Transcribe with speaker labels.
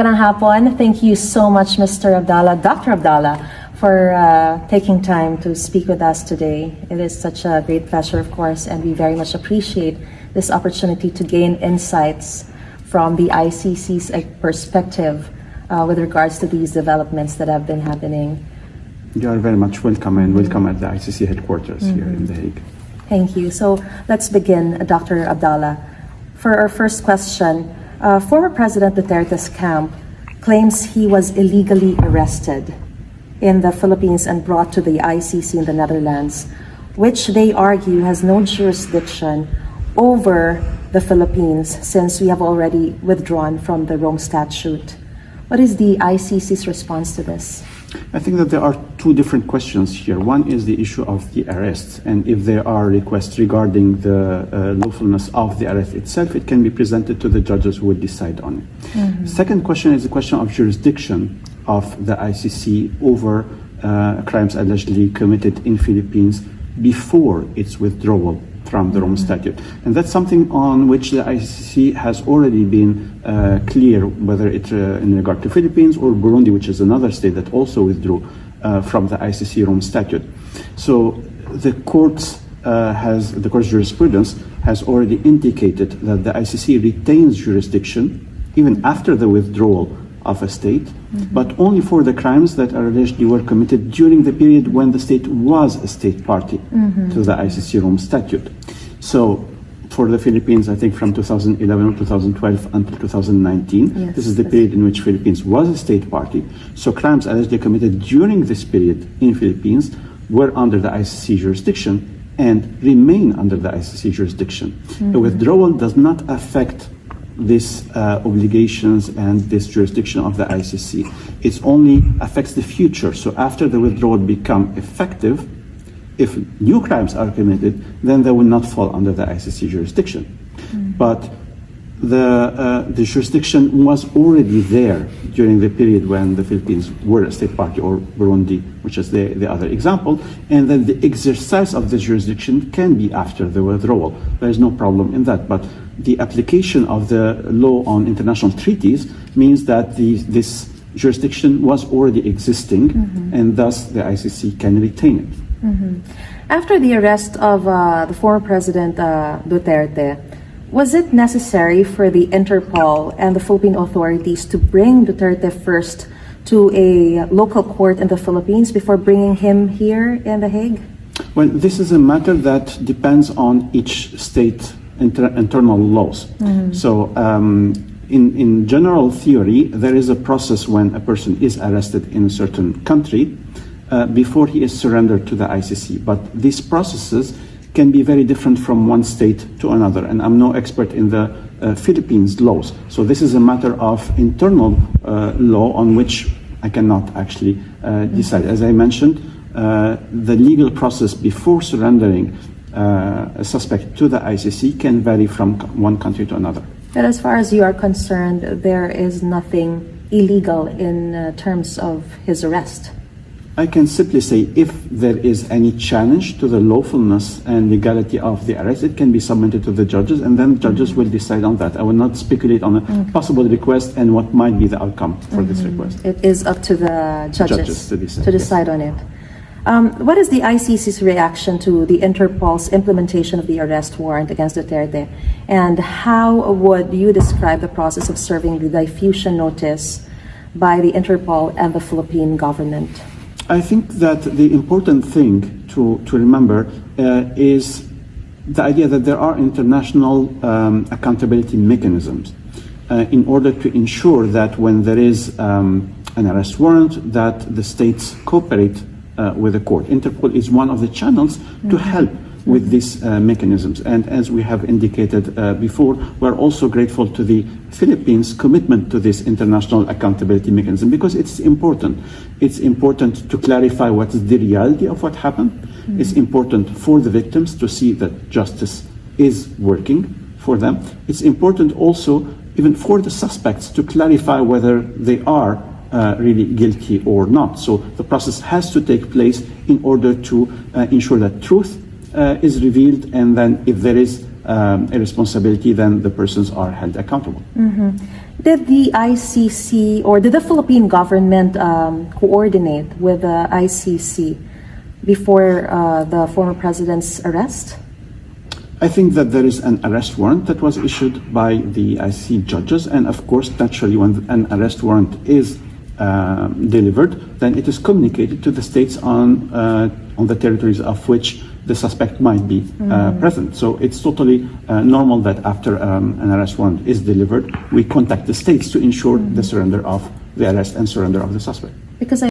Speaker 1: Magandang hapon. Thank you so much, Mr. Abdallah, Dr. Abdallah, for taking time to speak with us today. It is such a great pleasure, of course, and we very much appreciate this opportunity to gain insights from the ICC's perspective with regards to these developments that have been happening.
Speaker 2: You are very much welcome, and welcome at the ICC headquarters here in The Hague.
Speaker 1: Thank you. So let's begin, Dr. Abdallah. For our first question, former President Duterte's camp claims he was illegally arrested in the Philippines and brought to the ICC in the Netherlands, which they argue has no jurisdiction over the Philippines since we have already withdrawn from the Rome Statute. What is the ICC's response to this?
Speaker 2: I think that there are two different questions here. One is the issue of the arrest, and if there are requests regarding the lawfulness of the arrest itself, it can be presented to the judges who will decide on it. Second question is the question of jurisdiction of the ICC over crimes allegedly committed in Philippines before its withdrawal from the Rome Statute. And that's something on which the ICC has already been clear, whether it's in regard to Philippines or Burundi, which is another state that also withdrew from the ICC Rome Statute. So the court's jurisprudence has already indicated that the ICC retains jurisdiction even after the withdrawal of a state, but only for the crimes that are allegedly were committed during the period when the state was a state party to the ICC Rome Statute. So for the Philippines, I think from 2011 or 2012 until 2019, this is the period in which Philippines was a state party. So crimes allegedly committed during this period in Philippines were under the ICC jurisdiction and remain under the ICC jurisdiction. The withdrawal does not affect these obligations and this jurisdiction of the ICC. It only affects the future. So after the withdrawal become effective, if new crimes are committed, then they will not fall under the ICC jurisdiction. But the jurisdiction was already there during the period when the Philippines were a state party, or Burundi, which is the other example, and then the exercise of the jurisdiction can be after the withdrawal. There is no problem in that. But the application of the law on international treaties means that this jurisdiction was already existing, and thus the ICC can retain it.
Speaker 1: After the arrest of the former President Duterte, was it necessary for the Interpol and the Philippine authorities to bring Duterte first to a local court in the Philippines before bringing him here in The Hague?
Speaker 2: Well, this is a matter that depends on each state internal laws. So in general theory, there is a process when a person is arrested in a certain country before he is surrendered to the ICC. But these processes can be very different from one state to another. And I'm no expert in the Philippines laws. So this is a matter of internal law on which I cannot actually decide. As I mentioned, the legal process before surrendering a suspect to the ICC can vary from one country to another.
Speaker 1: But as far as you are concerned, there is nothing illegal in terms of his arrest.
Speaker 2: I can simply say if there is any challenge to the lawfulness and legality of the arrest, it can be submitted to the judges, and then judges will decide on that. I will not speculate on a possible request and what might be the outcome for this request.
Speaker 1: It is up to the judges to decide
Speaker 2: yes.
Speaker 1: on it. What is the ICC's reaction to the Interpol's implementation of the arrest warrant against Duterte? And how would you describe the process of serving the diffusion notice by the Interpol and the Philippine government?
Speaker 2: I think that the important thing to remember is the idea that there are international accountability mechanisms in order to ensure that when there is an arrest warrant, that the states cooperate with the court. Interpol is one of the channels to help with these mechanisms. And as we have indicated before, we're also grateful to the Philippines' commitment to this international accountability mechanism because it's important. It's important to clarify what is the reality of what happened. It's important for the victims to see that justice is working for them. It's important also even for the suspects to clarify whether they are really guilty or not. So the process has to take place in order to ensure that truth is revealed, and then if there is a responsibility, then the persons are held accountable.
Speaker 1: Did the ICC or did the Philippine government coordinate with the ICC before the former president's arrest?
Speaker 2: I think that there is an arrest warrant that was issued by the ICC judges, and of course, naturally, when an arrest warrant is delivered, then it is communicated to the states on the territories of which the suspect might be present. So it's totally normal that after an arrest warrant is delivered, we contact the states to ensure the surrender of the arrest and surrender of the suspect.
Speaker 1: Because